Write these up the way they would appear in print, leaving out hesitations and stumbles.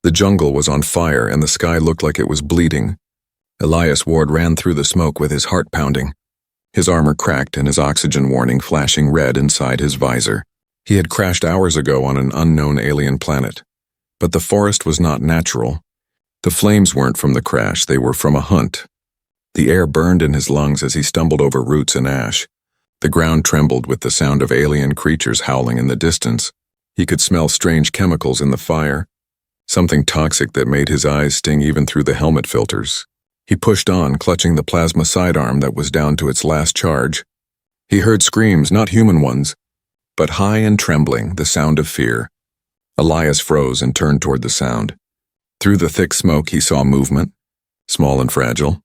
The jungle was on fire and the sky looked like it was bleeding. Elias Ward ran through the smoke with his heart pounding. His armor cracked and his oxygen warning flashing red inside his visor. He had crashed hours ago on an unknown alien planet. But the forest was not natural. The flames weren't from the crash, they were from a hunt. The air burned in his lungs as he stumbled over roots and ash. The ground trembled with the sound of alien creatures howling in the distance. He could smell strange chemicals in the fire, something toxic that made his eyes sting even through the helmet filters. He pushed on, clutching the plasma sidearm that was down to its last charge. He heard screams, not human ones, but high and trembling, the sound of fear. Elias froze and turned toward the sound. Through the thick smoke he saw movement, small and fragile.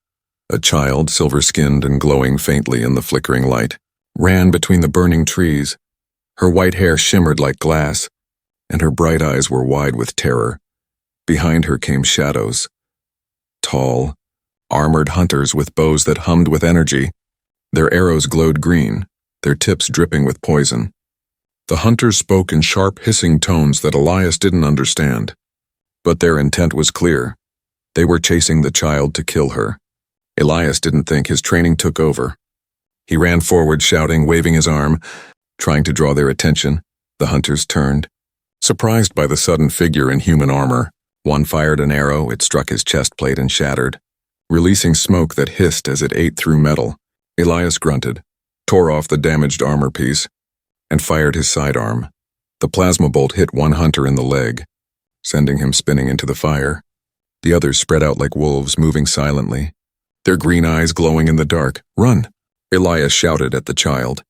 A child, silver-skinned and glowing faintly in the flickering light, ran between the burning trees. Her white hair shimmered like glass, and her bright eyes were wide with terror. Behind her came shadows. Tall, armored hunters with bows that hummed with energy. Their arrows glowed green, their tips dripping with poison. The hunters spoke in sharp, hissing tones that Elias didn't understand. But their intent was clear. They were chasing the child to kill her. Elias didn't think his training took over. He ran forward, shouting, waving his arm, trying to draw their attention. The hunters turned. Surprised by the sudden figure in human armor, one fired an arrow, it struck his chest plate and shattered, releasing smoke that hissed as it ate through metal. Elias grunted, tore off the damaged armor piece, and fired his sidearm. The plasma bolt hit one hunter in the leg, sending him spinning into the fire. The others spread out like wolves, moving silently, their green eyes glowing in the dark. "Run!" Elias shouted at the child.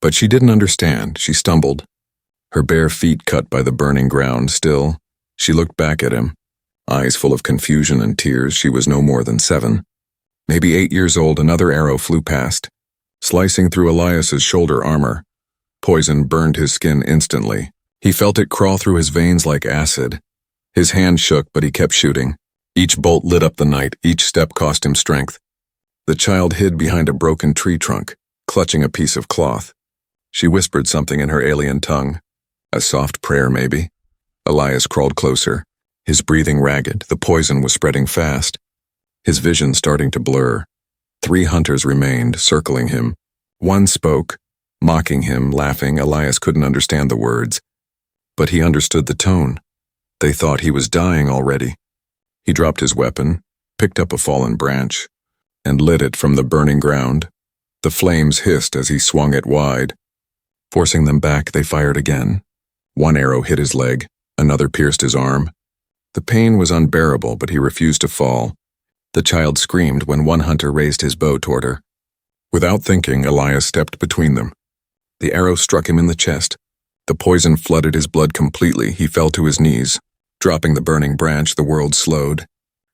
But she didn't understand. She stumbled, her bare feet cut by the burning ground. Still, she looked back at him, eyes full of confusion and tears. She was no more than 7. Maybe 8 years old. Another arrow flew past, slicing through Elias's shoulder armor. Poison burned his skin instantly. He felt it crawl through his veins like acid. His hand shook, but he kept shooting. Each bolt lit up the night. Each step cost him strength. The child hid behind a broken tree trunk, clutching a piece of cloth. She whispered something in her alien tongue. A soft prayer, maybe. Elias crawled closer, his breathing ragged. The poison was spreading fast, his vision starting to blur. 3 hunters remained, circling him. One spoke, mocking him, laughing. Elias couldn't understand the words, but he understood the tone. They thought he was dying already. He dropped his weapon, picked up a fallen branch, and lit it from the burning ground. The flames hissed as he swung it wide. Forcing them back, they fired again. One arrow hit his leg, another pierced his arm. The pain was unbearable, but he refused to fall. The child screamed when one hunter raised his bow toward her. Without thinking, Elias stepped between them. The arrow struck him in the chest. The poison flooded his blood completely. He fell to his knees. Dropping the burning branch, the world slowed,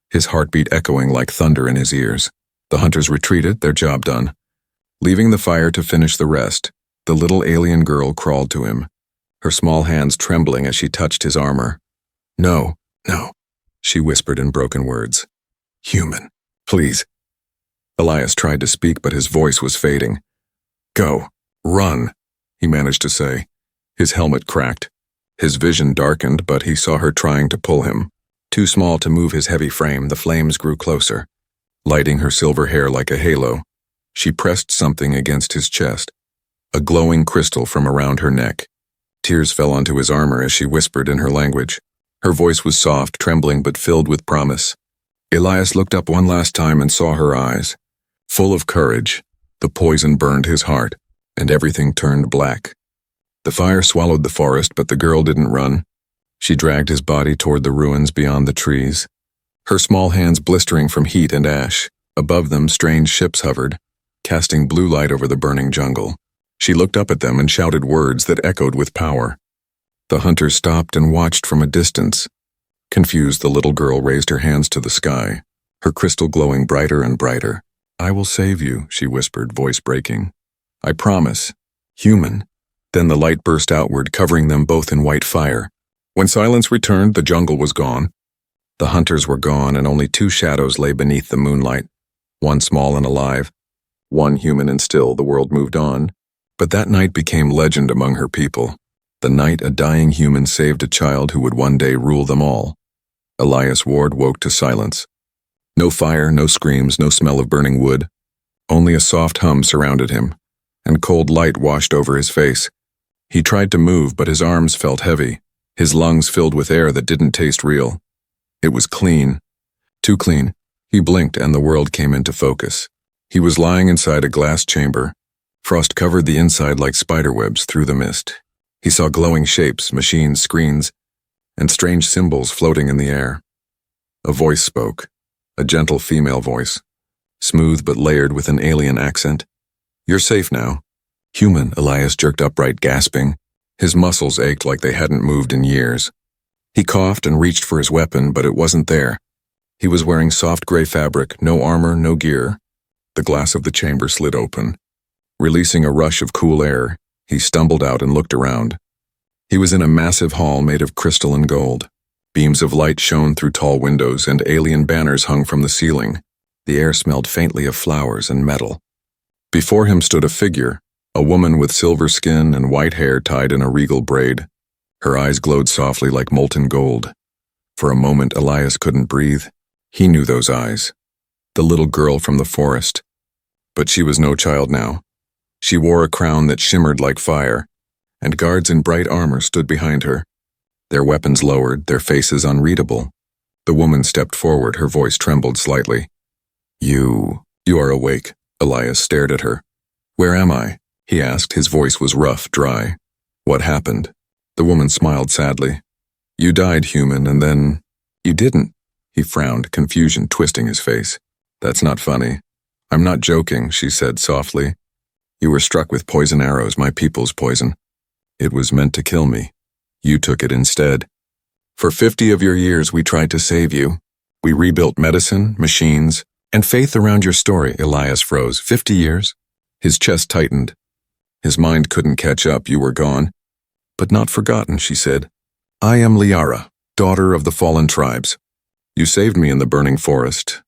his heartbeat echoing like thunder in his ears. The hunters retreated, their job done. Leaving the fire to finish the rest, the little alien girl crawled to him, her small hands trembling as she touched his armor. "No, no," she whispered in broken words. "Human, please." Elias tried to speak, but his voice was fading. "Go, run," he managed to say. His helmet cracked. His vision darkened, but he saw her trying to pull him. Too small to move his heavy frame, the flames grew closer, lighting her silver hair like a halo. She pressed something against his chest, a glowing crystal from around her neck. Tears fell onto his armor as she whispered in her language. Her voice was soft, trembling, but filled with promise. Elias looked up one last time and saw her eyes, full of courage. The poison burned his heart, and everything turned black. The fire swallowed the forest, but the girl didn't run. She dragged his body toward the ruins beyond the trees, her small hands blistering from heat and ash. Above them, strange ships hovered, casting blue light over the burning jungle. She looked up at them and shouted words that echoed with power. The hunters stopped and watched from a distance. Confused, the little girl raised her hands to the sky, her crystal glowing brighter and brighter. "I will save you," she whispered, voice breaking. "I promise. Human." Then the light burst outward, covering them both in white fire. When silence returned, the jungle was gone. The hunters were gone, and only 2 shadows lay beneath the moonlight, one small and alive, one human and still. The world moved on. But that night became legend among her people. The night a dying human saved a child who would one day rule them all. Elias Ward woke to silence. No fire, no screams, no smell of burning wood. Only a soft hum surrounded him, and cold light washed over his face. He tried to move, but his arms felt heavy, his lungs filled with air that didn't taste real. It was clean. Too clean. He blinked and the world came into focus. He was lying inside a glass chamber. Frost covered the inside like spiderwebs through the mist. He saw glowing shapes, machines, screens, and strange symbols floating in the air. A voice spoke, a gentle female voice, smooth but layered with an alien accent. "You're safe now." "Human," Elias jerked upright, gasping. His muscles ached like they hadn't moved in years. He coughed and reached for his weapon, but it wasn't there. He was wearing soft gray fabric, no armor, no gear. The glass of the chamber slid open. Releasing a rush of cool air, he stumbled out and looked around. He was in a massive hall made of crystal and gold. Beams of light shone through tall windows and alien banners hung from the ceiling. The air smelled faintly of flowers and metal. Before him stood a figure, a woman with silver skin and white hair tied in a regal braid. Her eyes glowed softly like molten gold. For a moment, Elias couldn't breathe. He knew those eyes. The little girl from the forest. But she was no child now. She wore a crown that shimmered like fire, and guards in bright armor stood behind her, their weapons lowered, their faces unreadable. The woman stepped forward, her voice trembled slightly. You are awake." Elias stared at her. "Where am I?" he asked. His voice was rough, dry. "What happened?" The woman smiled sadly. "You died, human, and then—" "You didn't." He frowned, confusion twisting his face. "That's not funny." "I'm not joking," she said softly. "You were struck with poison arrows, my people's poison. It was meant to kill me. You took it instead. For 50 of your years we tried to save you. We rebuilt medicine, machines, and faith around your story." Elias froze. 50 years? His chest tightened. His mind couldn't catch up. "You were gone." "But not forgotten," she said. "I am Liara, daughter of the fallen tribes. You saved me in the burning forest.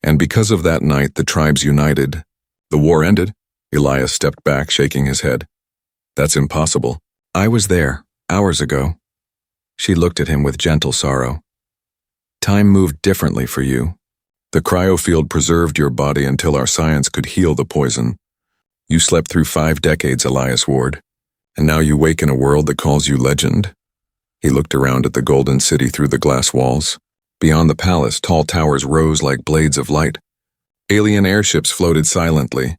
And because of that night, the tribes united. The war ended." Elias stepped back, shaking his head. "That's impossible. I was there, hours ago." She looked at him with gentle sorrow. "Time moved differently for you. The cryofield preserved your body until our science could heal the poison. You slept through 5 decades, Elias Ward, and now you wake in a world that calls you legend." He looked around at the golden city through the glass walls. Beyond the palace, tall towers rose like blades of light. Alien airships floated silently.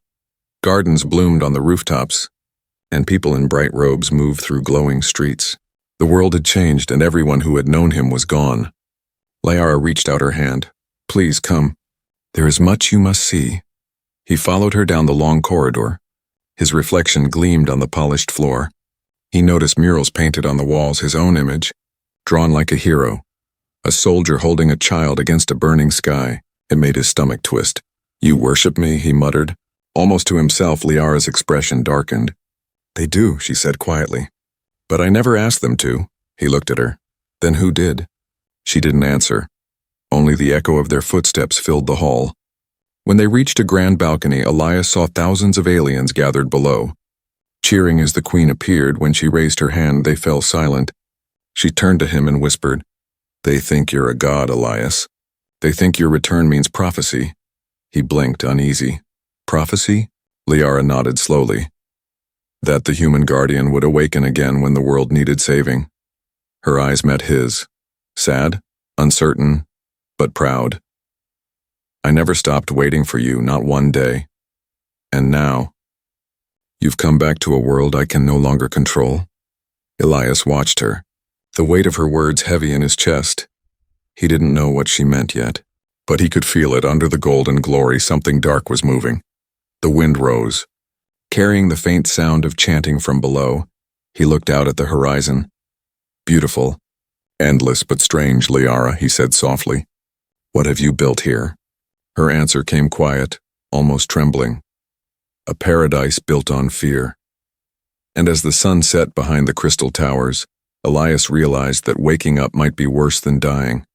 Gardens bloomed on the rooftops, and people in bright robes moved through glowing streets. The world had changed, and everyone who had known him was gone. Liara reached out her hand. "Please come. There is much you must see." He followed her down the long corridor. His reflection gleamed on the polished floor. He noticed murals painted on the walls, his own image, drawn like a hero. A soldier holding a child against a burning sky. It made his stomach twist. "You worship me," he muttered. Almost to himself, Liara's expression darkened. "They do," she said quietly. "But I never asked them to." He looked at her. "Then who did?" She didn't answer. Only the echo of their footsteps filled the hall. When they reached a grand balcony, Elias saw thousands of aliens gathered below. Cheering as the queen appeared, when she raised her hand, they fell silent. She turned to him and whispered, "They think you're a god, Elias. They think your return means prophecy." He blinked, uneasy. "Prophecy?" Liara nodded slowly. "That the human guardian would awaken again when the world needed saving." Her eyes met his. Sad, uncertain, but proud. "I never stopped waiting for you, not one day. And now, you've come back to a world I can no longer control." Elias watched her, the weight of her words heavy in his chest. He didn't know what she meant yet, but he could feel it. Under the golden glory, something dark was moving. The wind rose, carrying the faint sound of chanting from below. He looked out at the horizon. "Beautiful, endless but strange, Liara," he said softly. "What have you built here?" Her answer came quiet, almost trembling. "A paradise built on fear." And as the sun set behind the crystal towers, Elias realized that waking up might be worse than dying.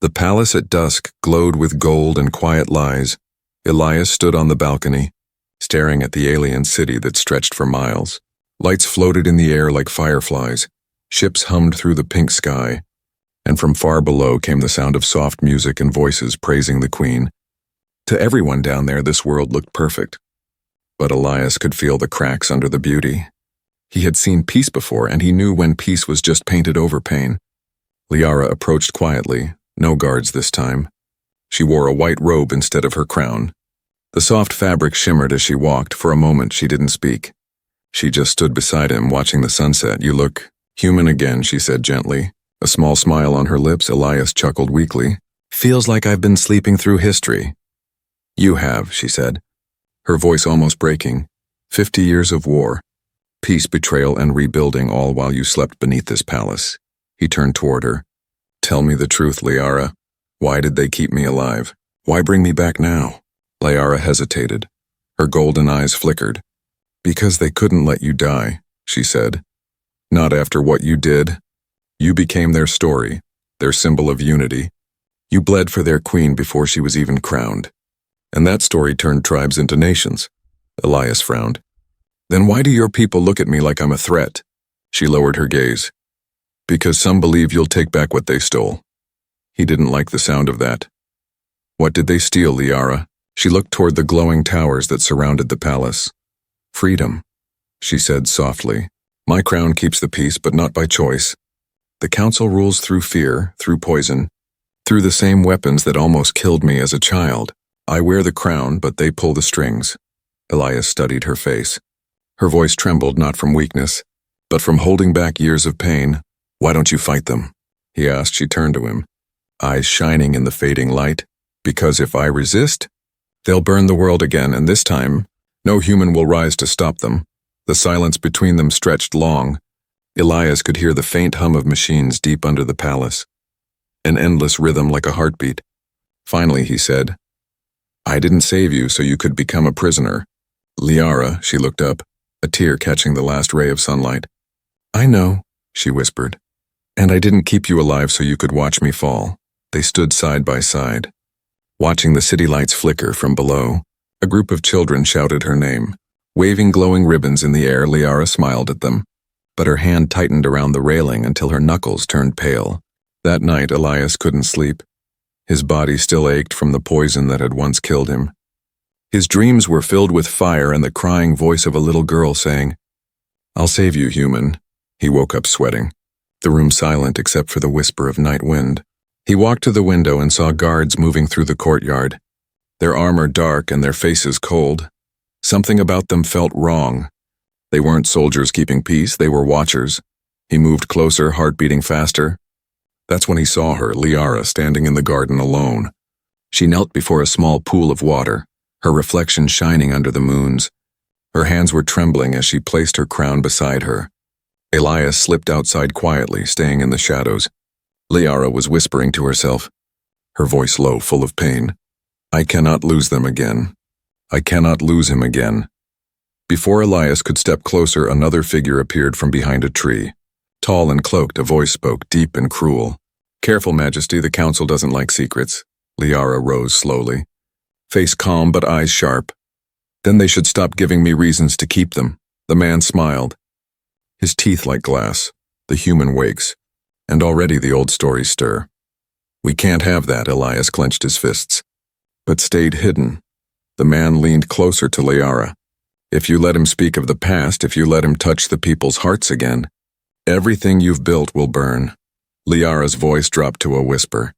The palace at dusk glowed with gold and quiet lies. Elias stood on the balcony, staring at the alien city that stretched for miles. Lights floated in the air like fireflies. Ships hummed through the pink sky, and from far below came the sound of soft music and voices praising the queen. To everyone down there, this world looked perfect. But Elias could feel the cracks under the beauty. He had seen peace before, and he knew when peace was just painted over pain. Liara approached quietly, no guards this time. She wore a white robe instead of her crown. The soft fabric shimmered as she walked. For a moment she didn't speak. She just stood beside him, watching the sunset. "You look human again," she said gently. A small smile on her lips. Elias chuckled weakly. "Feels like I've been sleeping through history." "You have," she said, her voice almost breaking. 50 years of war, peace, betrayal, and rebuilding, all while you slept beneath this palace." He turned toward her. "Tell me the truth, Liara. Why did they keep me alive? Why bring me back now?" Liara hesitated. Her golden eyes flickered. "Because they couldn't let you die," she said. "Not after what you did. You became their story, their symbol of unity. You bled for their queen before she was even crowned. And that story turned tribes into nations." Elias frowned. "Then why do your people look at me like I'm a threat?" She lowered her gaze. "Because some believe you'll take back what they stole." He didn't like the sound of that. "What did they steal, Liara?" She looked toward the glowing towers that surrounded the palace. "Freedom," she said softly. "My crown keeps the peace, but not by choice. The council rules through fear, through poison, through the same weapons that almost killed me as a child. I wear the crown, but they pull the strings." Elias studied her face. Her voice trembled, not from weakness, but from holding back years of pain. "Why don't you fight them?" he asked. She turned to him, eyes shining in the fading light. "Because if I resist, they'll burn the world again, and this time, no human will rise to stop them." The silence between them stretched long. Elias could hear the faint hum of machines deep under the palace, an endless rhythm like a heartbeat. Finally, he said, "I didn't save you so you could become a prisoner." "Liara," she looked up, a tear catching the last ray of sunlight. "I know," she whispered. "And I didn't keep you alive so you could watch me fall." They stood side by side, watching the city lights flicker from below. A group of children shouted her name. Waving glowing ribbons in the air, Liara smiled at them, but her hand tightened around the railing until her knuckles turned pale. That night, Elias couldn't sleep. His body still ached from the poison that had once killed him. His dreams were filled with fire and the crying voice of a little girl saying, "I'll save you, human." He woke up sweating, the room silent except for the whisper of night wind. He walked to the window and saw guards moving through the courtyard, their armor dark and their faces cold. Something about them felt wrong. They weren't soldiers keeping peace, they were watchers. He moved closer, heart beating faster. That's when he saw her, Liara, standing in the garden alone. She knelt before a small pool of water, her reflection shining under the moons. Her hands were trembling as she placed her crown beside her. Elias slipped outside quietly, staying in the shadows. Liara was whispering to herself, her voice low, full of pain. "I cannot lose them again. I cannot lose him again." Before Elias could step closer, another figure appeared from behind a tree. Tall and cloaked, a voice spoke, deep and cruel. "Careful, Majesty, the council doesn't like secrets." Liara rose slowly, face calm but eyes sharp. "Then they should stop giving me reasons to keep them." The man smiled, his teeth like glass. The human wakes, and already the old stories stir. "We can't have that," Elias clenched his fists, but stayed hidden. The man leaned closer to Liara. "If you let him speak of the past, if you let him touch the people's hearts again, everything you've built will burn." Liara's voice dropped to a whisper.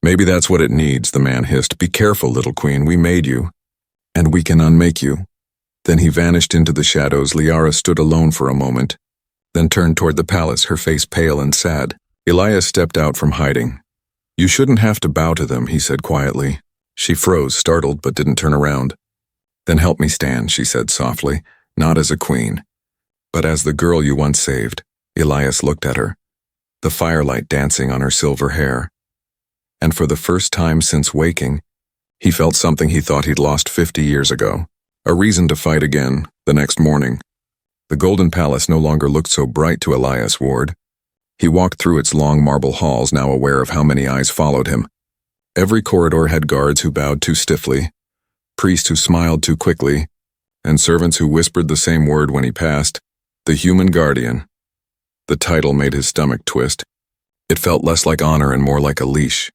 "Maybe that's what it needs," the man hissed. "Be careful, little queen, we made you, and we can unmake you." Then he vanished into the shadows. Liara stood alone for a moment, then turned toward the palace, her face pale and sad. Elias stepped out from hiding. "You shouldn't have to bow to them," he said quietly. She froze, startled, but didn't turn around. "Then help me stand," she said softly, "not as a queen, but as the girl you once saved." Elias looked at her, the firelight dancing on her silver hair. And for the first time since waking, he felt something he thought he'd lost 50 years ago, a reason to fight again. The next morning, the Golden Palace no longer looked so bright to Elias Ward. He walked through its long marble halls, now aware of how many eyes followed him. Every corridor had guards who bowed too stiffly, priests who smiled too quickly, and servants who whispered the same word when he passed, the human guardian. The title made his stomach twist. It felt less like honor and more like a leash.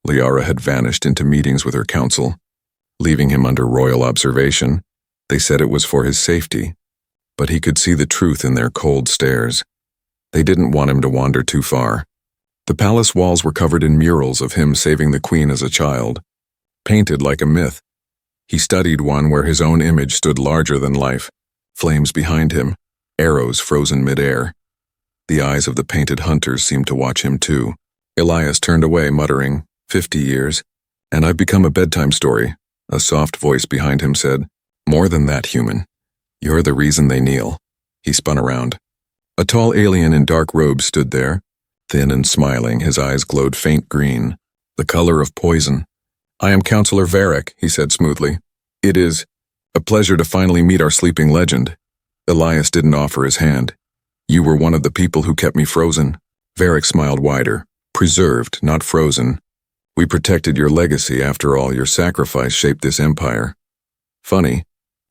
Liara had vanished into meetings with her council, leaving him under royal observation. They said it was for his safety, but he could see the truth in their cold stares. They didn't want him to wander too far. The palace walls were covered in murals of him saving the queen as a child, painted like a myth. He studied one where his own image stood larger than life, flames behind him, arrows frozen midair. The eyes of the painted hunters seemed to watch him too. Elias turned away, muttering, 50 years, and I've become a bedtime story. A soft voice behind him said, more than that, human. You're the reason they kneel. He spun around. A tall alien in dark robes stood there, thin and smiling. His eyes glowed faint green, the color of poison. I am Counselor Varric, he said smoothly. It is a pleasure to finally meet our sleeping legend. Elias didn't offer his hand. You were one of the people who kept me frozen. Varric smiled wider. Preserved, not frozen. We protected your legacy. After all, your sacrifice shaped this empire. Funny,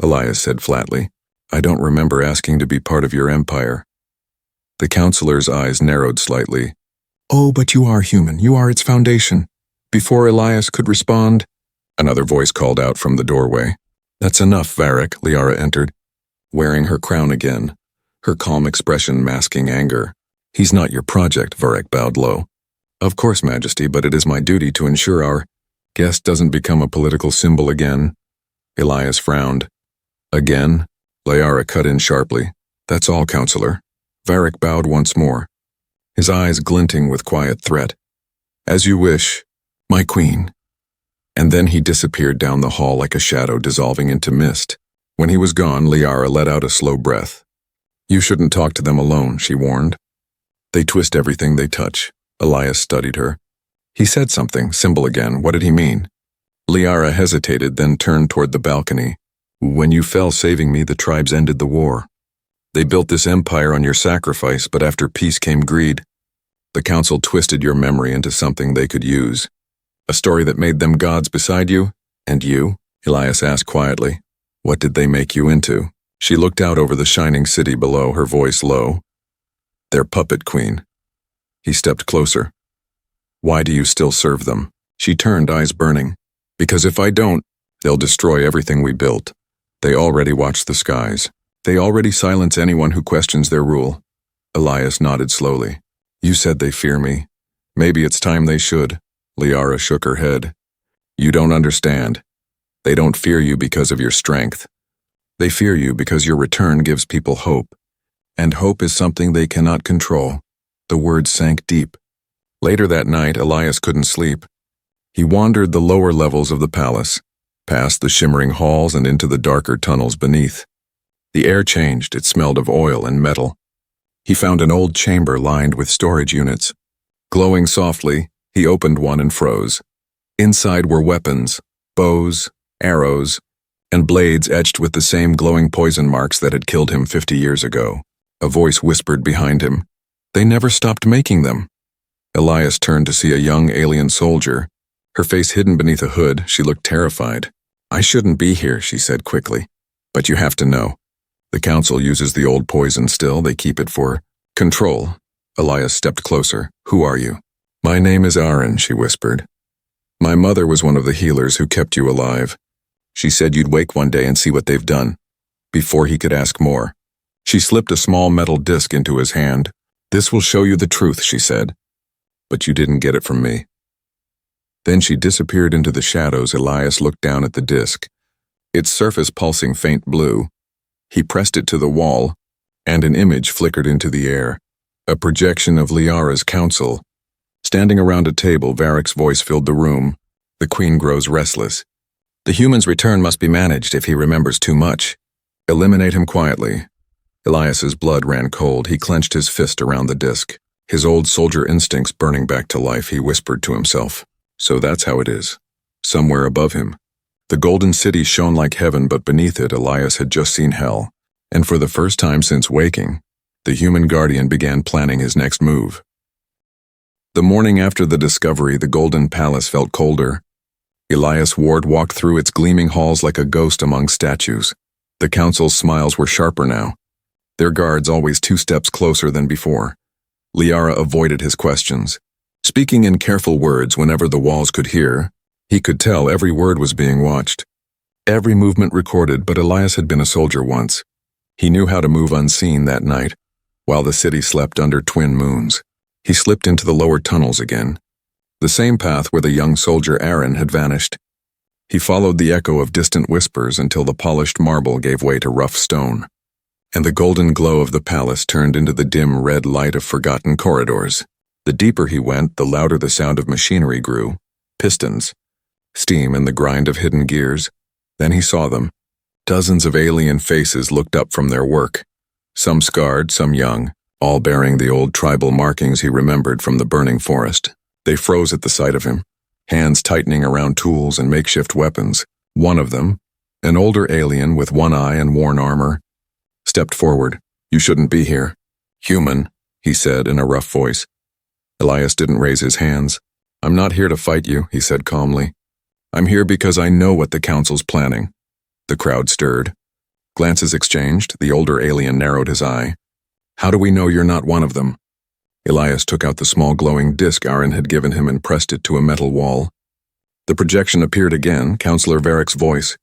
Elias said flatly. I don't remember asking to be part of your empire. The counselor's eyes narrowed slightly. Oh, but you are human. You are its foundation. Before Elias could respond, another voice called out from the doorway. That's enough, Varric, Liara entered, wearing her crown again, her calm expression masking anger. He's not your project, Varric bowed low. Of course, Majesty, but it is my duty to ensure our guest doesn't become a political symbol again. Elias frowned. Again? Liara cut in sharply. That's all, Counselor. Varric bowed once more, his eyes glinting with quiet threat. As you wish, my queen. And then he disappeared down the hall like a shadow dissolving into mist. When he was gone, Liara let out a slow breath. You shouldn't talk to them alone, she warned. They twist everything they touch. Elias studied her. He said something, symbol again. What did he mean? Liara hesitated, then turned toward the balcony. When you fell saving me, the tribes ended the war. They built this empire on your sacrifice, but after peace came greed. The council twisted your memory into something they could use. A story that made them gods beside you? And you? Elias asked quietly. What did they make you into? She looked out over the shining city below, her voice low. Their puppet queen. He stepped closer. Why do you still serve them? She turned, eyes burning. Because if I don't, they'll destroy everything we built. They already watch the skies. They already silence anyone who questions their rule. Elias nodded slowly. You said they fear me. Maybe it's time they should. Liara shook her head. You don't understand. They don't fear you because of your strength. They fear you because your return gives people hope. And hope is something they cannot control. The words sank deep. Later that night, Elias couldn't sleep. He wandered the lower levels of the palace, past the shimmering halls and into the darker tunnels beneath. The air changed. It smelled of oil and metal. He found an old chamber lined with storage units. Glowing softly, he opened one and froze. Inside were weapons, bows, arrows, and blades etched with the same glowing poison marks that had killed him 50 years ago. A voice whispered behind him. They never stopped making them. Elias turned to see a young alien soldier. Her face hidden beneath a hood, she looked terrified. I shouldn't be here, she said quickly. But you have to know. The council uses the old poison still. They keep it for control. Elias stepped closer. Who are you? My name is Aaron, she whispered. My mother was one of the healers who kept you alive. She said you'd wake one day and see what they've done. Before he could ask more, she slipped a small metal disc into his hand. This will show you the truth, she said. But you didn't get it from me. Then she disappeared into the shadows. Elias looked down at the disc, its surface pulsing faint blue. He pressed it to the wall, and an image flickered into the air, a projection of Liara's council. Standing around a table, Varric's voice filled the room. The queen grows restless. The human's return must be managed if he remembers too much. Eliminate him quietly. Elias's blood ran cold. He clenched his fist around the disc. His old soldier instincts burning back to life, he whispered to himself. So that's how it is. Somewhere above him. The golden city shone like heaven, but beneath it, Elias had just seen hell. And for the first time since waking, the human guardian began planning his next move. The morning after the discovery, the golden palace felt colder. Elias Ward walked through its gleaming halls like a ghost among statues. The council's smiles were sharper now, their guards always 2 steps closer than before. Liara avoided his questions. Speaking in careful words whenever the walls could hear, he could tell every word was being watched. Every movement recorded, but Elias had been a soldier once. He knew how to move unseen that night, while the city slept under twin moons. He slipped into the lower tunnels again, the same path where the young soldier Aaron had vanished. He followed the echo of distant whispers until the polished marble gave way to rough stone, and the golden glow of the palace turned into the dim red light of forgotten corridors. The deeper he went, the louder the sound of machinery grew, pistons, steam, and the grind of hidden gears. Then he saw them. Dozens of alien faces looked up from their work, some scarred, some young, all bearing the old tribal markings he remembered from the burning forest. They froze at the sight of him, hands tightening around tools and makeshift weapons. One of them, an older alien with one eye and worn armor, stepped forward. "You shouldn't be here." "Human," he said in a rough voice. Elias didn't raise his hands. "I'm not here to fight you," he said calmly. "I'm here because I know what the council's planning." The crowd stirred. Glances exchanged. The older alien narrowed his eye. "How do we know you're not one of them?" Elias took out the small glowing disc Aaron had given him and pressed it to a metal wall. The projection appeared again, Counselor Varick's voice,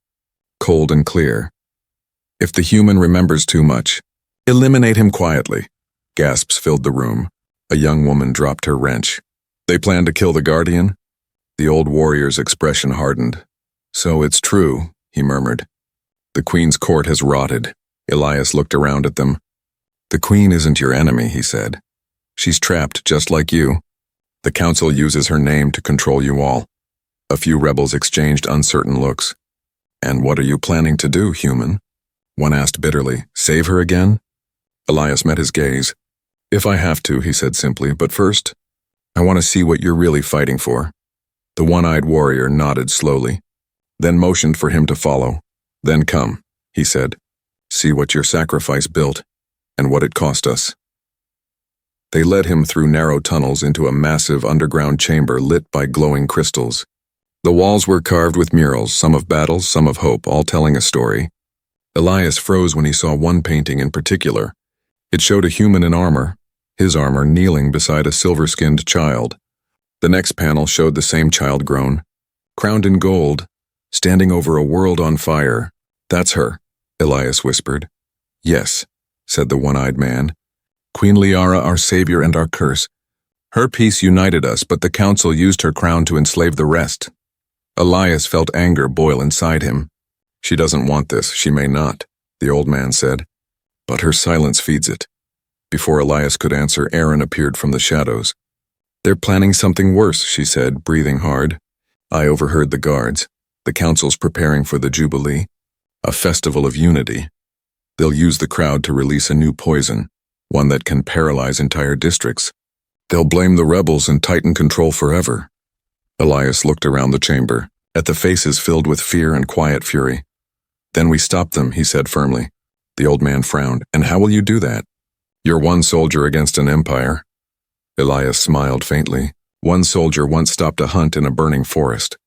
cold and clear. "If the human remembers too much, eliminate him quietly." Gasps filled the room. A young woman dropped her wrench. "They plan to kill the Guardian?" The old warrior's expression hardened. "So it's true," he murmured. "The Queen's court has rotted." Elias looked around at them. "The Queen isn't your enemy," he said. "She's trapped just like you. The Council uses her name to control you all." A few rebels exchanged uncertain looks. "And what are you planning to do, human?" One asked bitterly. "Save her again?" Elias met his gaze. "If I have to," he said simply, "but first, I want to see what you're really fighting for." The one-eyed warrior nodded slowly, then motioned for him to follow. "Then come," he said. "See what your sacrifice built, and what it cost us." They led him through narrow tunnels into a massive underground chamber lit by glowing crystals. The walls were carved with murals, some of battles, some of hope, all telling a story. Elias froze when he saw one painting in particular. It showed a human in armor, his armor kneeling beside a silver-skinned child. The next panel showed the same child grown, crowned in gold, standing over a world on fire. "That's her," Elias whispered. "Yes," said the one-eyed man. "Queen Liara, our savior and our curse. Her peace united us, but the council used her crown to enslave the rest." Elias felt anger boil inside him. "She doesn't want this, she may not," the old man said. "But her silence feeds it." Before Elias could answer, Aaron appeared from the shadows. "They're planning something worse," she said, breathing hard. "I overheard the guards. The council's preparing for the Jubilee, a festival of unity. They'll use the crowd to release a new poison, one that can paralyze entire districts. They'll blame the rebels and tighten control forever." Elias looked around the chamber, at the faces filled with fear and quiet fury. "Then we stop them," he said firmly. The old man frowned. "And how will you do that?" "You're one soldier against an empire." Elias smiled faintly. One soldier once stopped a hunt in a burning forest.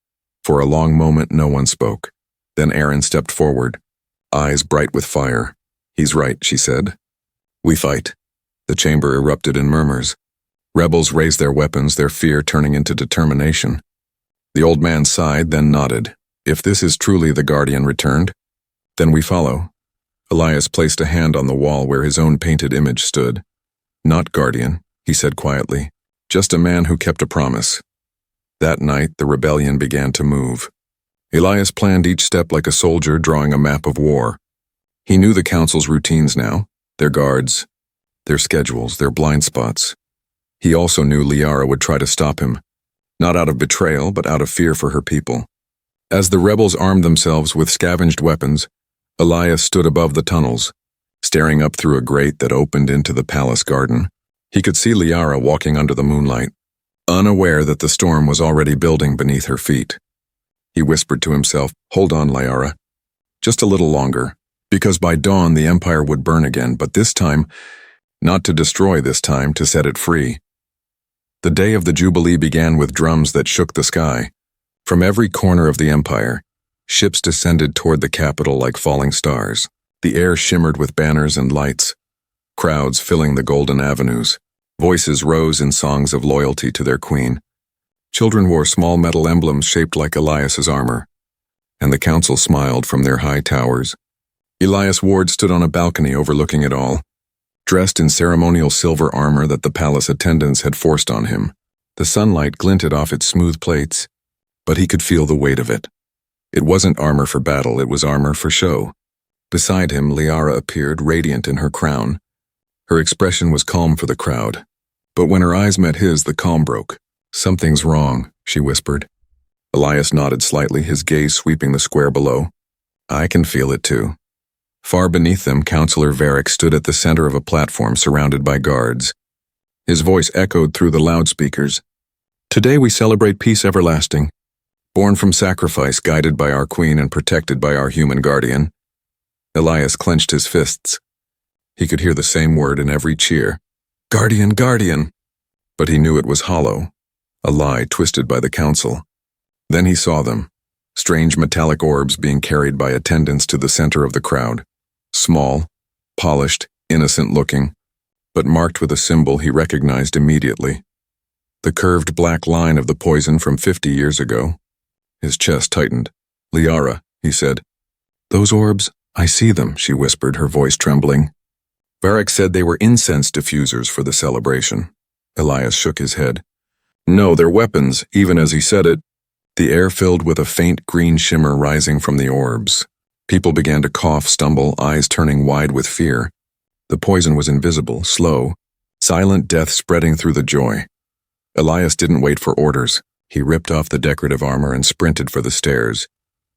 For a long moment no one spoke. Then Aaron stepped forward, eyes bright with fire. "He's right," she said. "We fight." The chamber erupted in murmurs. Rebels raised their weapons, their fear turning into determination. The old man sighed, then nodded. "If this is truly the Guardian returned, then we follow." Elias placed a hand on the wall where his own painted image stood. "Not Guardian," he said quietly. "Just a man who kept a promise." That night, the rebellion began to move. Elias planned each step like a soldier drawing a map of war. He knew the council's routines now, their guards, their schedules, their blind spots. He also knew Liara would try to stop him, not out of betrayal, but out of fear for her people. As the rebels armed themselves with scavenged weapons, Elias stood above the tunnels, staring up through a grate that opened into the palace garden. He could see Liara walking under the moonlight, unaware that the storm was already building beneath her feet. He whispered to himself, "Hold on, Liara. Just a little longer, because by dawn the empire would burn again, but this time, not to destroy this time, to set it free." The day of the Jubilee began with drums that shook the sky. From every corner of the empire, ships descended toward the capital like falling stars. The air shimmered with banners and lights, crowds filling the golden avenues, Voices rose in songs of loyalty to their queen. Children wore small metal emblems shaped like Elias's armor, and the council smiled from their high towers. Elias Ward stood on a balcony overlooking it all, dressed in ceremonial silver armor that the palace attendants had forced on him. The sunlight glinted off its smooth plates, but he could feel the weight of it. It wasn't armor for battle, it was armor for show. Beside him, Liara appeared, radiant in her crown. Her expression was calm for the crowd, but when her eyes met his, the calm broke. "Something's wrong," she whispered. Elias nodded slightly, his gaze sweeping the square below. "I can feel it too." Far beneath them, Counselor Varric stood at the center of a platform surrounded by guards. His voice echoed through the loudspeakers. "Today we celebrate peace everlasting, born from sacrifice, guided by our queen and protected by our human guardian." Elias clenched his fists. He could hear the same word in every cheer. "Guardian, guardian!" But he knew it was hollow, a lie twisted by the council. Then he saw them, strange metallic orbs being carried by attendants to the center of the crowd. Small, polished, innocent-looking, but marked with a symbol he recognized immediately. The curved black line of the poison from 50 years ago. His chest tightened. "Liara," he said. "Those orbs, I see them," she whispered, her voice trembling. Varric said they were incense diffusers for the celebration. Elias shook his head. "No, they're weapons," even as he said it. The air filled with a faint green shimmer rising from the orbs. People began to cough, stumble, eyes turning wide with fear. The poison was invisible, slow, silent death spreading through the joy. Elias didn't wait for orders. He ripped off the decorative armor and sprinted for the stairs.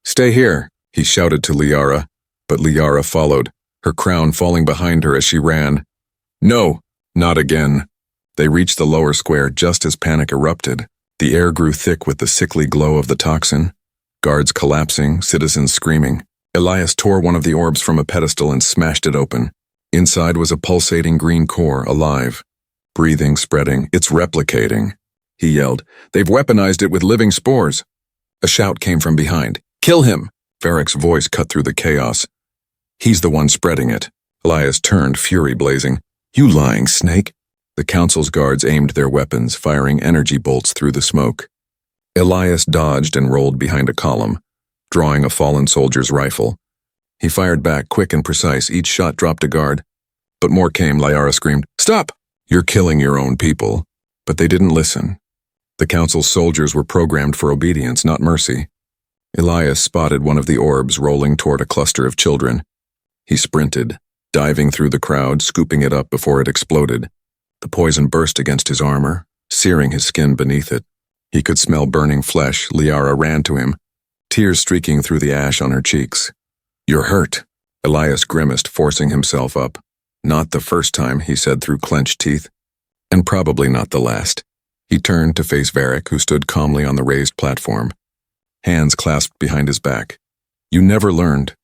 "Stay here," he shouted to Liara, but Liara followed, her crown falling behind her as she ran. "No, not again." They reached the lower square just as panic erupted. The air grew thick with the sickly glow of the toxin. Guards collapsing, citizens screaming. Elias tore one of the orbs from a pedestal and smashed it open. Inside was a pulsating green core, alive. Breathing, spreading. "It's replicating," he yelled. "They've weaponized it with living spores." A shout came from behind. "Kill him!" Varric's voice cut through the chaos. "He's the one spreading it." Elias turned, fury blazing. "You lying snake!" The council's guards aimed their weapons, firing energy bolts through the smoke. Elias dodged and rolled behind a column, drawing a fallen soldier's rifle. He fired back, quick and precise. Each shot dropped a guard. But more came. Liara screamed, "Stop! You're killing your own people." But they didn't listen. The council's soldiers were programmed for obedience, not mercy. Elias spotted one of the orbs rolling toward a cluster of children. He sprinted, diving through the crowd, scooping it up before it exploded. The poison burst against his armor, searing his skin beneath it. He could smell burning flesh. Liara ran to him, tears streaking through the ash on her cheeks. "You're hurt." Elias grimaced, forcing himself up. "Not the first time," he said through clenched teeth. "And probably not the last." He turned to face Varric, who stood calmly on the raised platform, hands clasped behind his back. "You never learned."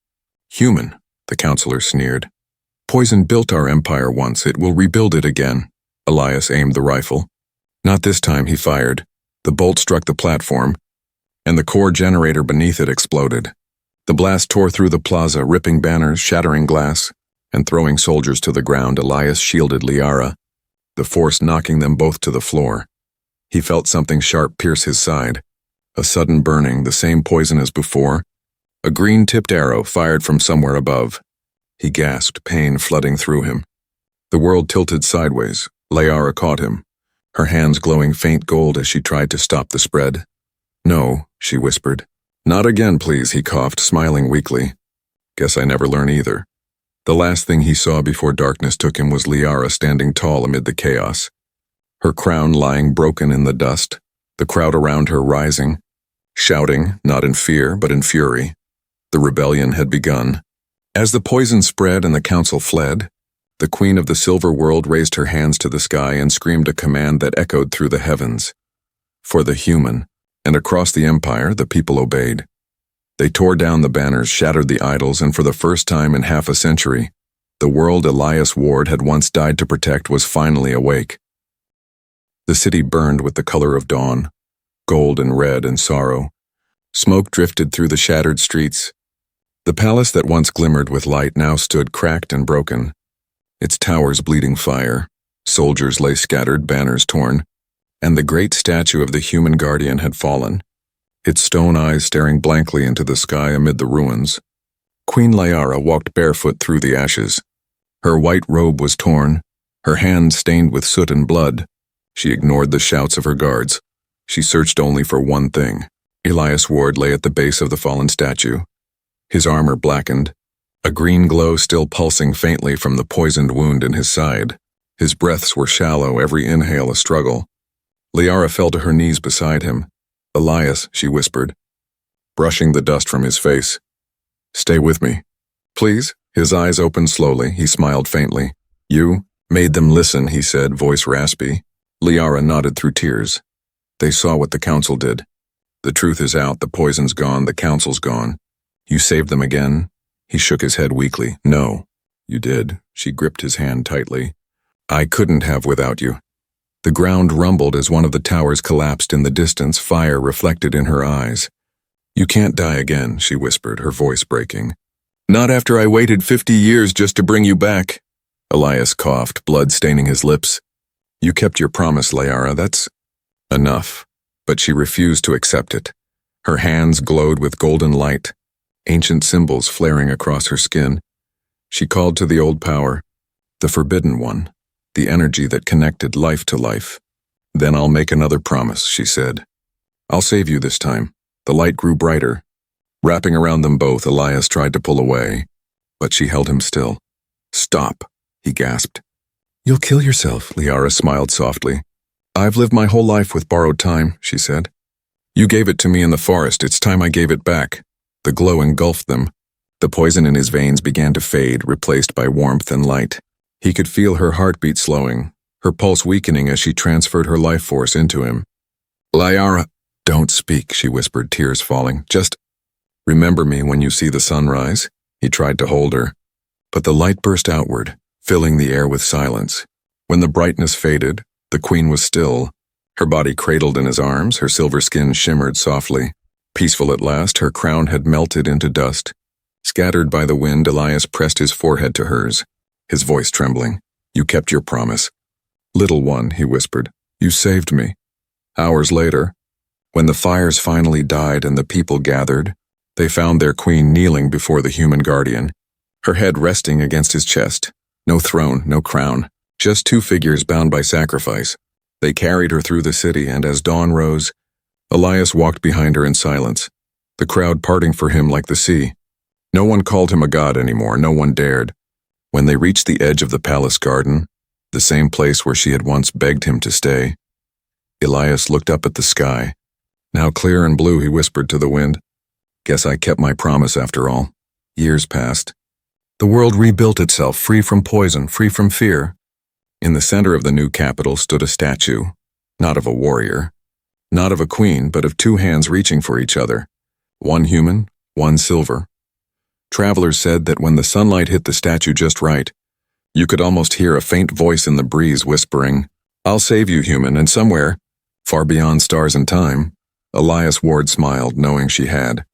"Human," the counselor sneered. "Poison built our empire once, it will rebuild it again." Elias aimed the rifle. Not this time, he fired. The bolt struck the platform, and the core generator beneath it exploded. The blast tore through the plaza, ripping banners, shattering glass, and throwing soldiers to the ground. Elias shielded Liara, the force knocking them both to the floor. He felt something sharp pierce his side. A sudden burning, the same poison as before. A green-tipped arrow fired from somewhere above. He gasped, pain flooding through him. The world tilted sideways. Liara caught him, her hands glowing faint gold as she tried to stop the spread. "No," she whispered. "Not again, please," he coughed, smiling weakly. "Guess I never learn either." The last thing he saw before darkness took him was Liara standing tall amid the chaos, her crown lying broken in the dust, the crowd around her rising, shouting, not in fear but in fury. The rebellion had begun. As the poison spread and the council fled, the queen of the silver world raised her hands to the sky and screamed a command that echoed through the heavens. For the human, and across the empire, the people obeyed. They tore down the banners, shattered the idols, and for the first time in half a century, the world Elias Ward had once died to protect was finally awake. The city burned with the color of dawn, gold and red and sorrow. Smoke drifted through the shattered streets. The palace that once glimmered with light now stood cracked and broken, its towers bleeding fire. Soldiers lay scattered, banners torn, and the great statue of the human guardian had fallen, its stone eyes staring blankly into the sky amid the ruins. Queen Liara walked barefoot through the ashes. Her white robe was torn, her hands stained with soot and blood. She ignored the shouts of her guards. She searched only for one thing. Elias Ward lay at the base of the fallen statue, his armor blackened, a green glow still pulsing faintly from the poisoned wound in his side. His breaths were shallow, every inhale a struggle. Liara fell to her knees beside him. "Elias," she whispered, brushing the dust from his face. "Stay with me, please?" His eyes opened slowly. He smiled faintly. "You made them listen," he said, voice raspy. Liara nodded through tears. "They saw what the council did. The truth is out, the poison's gone, the council's gone. You saved them again?" He shook his head weakly. "No, you did." She gripped his hand tightly. "I couldn't have without you." The ground rumbled as one of the towers collapsed in the distance, fire reflected in her eyes. "You can't die again," she whispered, her voice breaking. "Not after I waited 50 years just to bring you back." Elias coughed, blood staining his lips. "You kept your promise, Liara, that's enough." But she refused to accept it. Her hands glowed with golden light, ancient symbols flaring across her skin. She called to the old power, the forbidden one, the energy that connected life to life. "Then I'll make another promise," she said. "I'll save you this time." The light grew brighter. Wrapping around them both, Elias tried to pull away, but she held him still. "Stop," he gasped. "You'll kill yourself," Liara smiled softly. "I've lived my whole life with borrowed time," she said. "You gave it to me in the forest. It's time I gave it back." The glow engulfed them. The poison in his veins began to fade, replaced by warmth and light. He could feel her heartbeat slowing, her pulse weakening as she transferred her life force into him. "Liara, don't speak," she whispered, tears falling. "Just remember me when you see the sunrise." He tried to hold her, but the light burst outward, filling the air with silence. When the brightness faded, the queen was still, her body cradled in his arms, her silver skin shimmered softly. Peaceful at last, her crown had melted into dust. Scattered by the wind, Elias pressed his forehead to hers, his voice trembling. "You kept your promise." "Little one," he whispered, "you saved me." Hours later, when the fires finally died and the people gathered, they found their queen kneeling before the human guardian, her head resting against his chest. No throne, no crown, just two figures bound by sacrifice. They carried her through the city, and as dawn rose, Elias walked behind her in silence, the crowd parting for him like the sea. No one called him a god anymore, no one dared. When they reached the edge of the palace garden, the same place where she had once begged him to stay, Elias looked up at the sky. Now clear and blue, he whispered to the wind. "Guess I kept my promise after all." Years passed. The world rebuilt itself, free from poison, free from fear. In the center of the new capital stood a statue, not of a warrior, not of a queen, but of two hands reaching for each other, one human, one silver. Travelers said that when the sunlight hit the statue just right, you could almost hear a faint voice in the breeze whispering, "I'll save you, human," and somewhere, far beyond stars and time, Elias Ward smiled, knowing she had.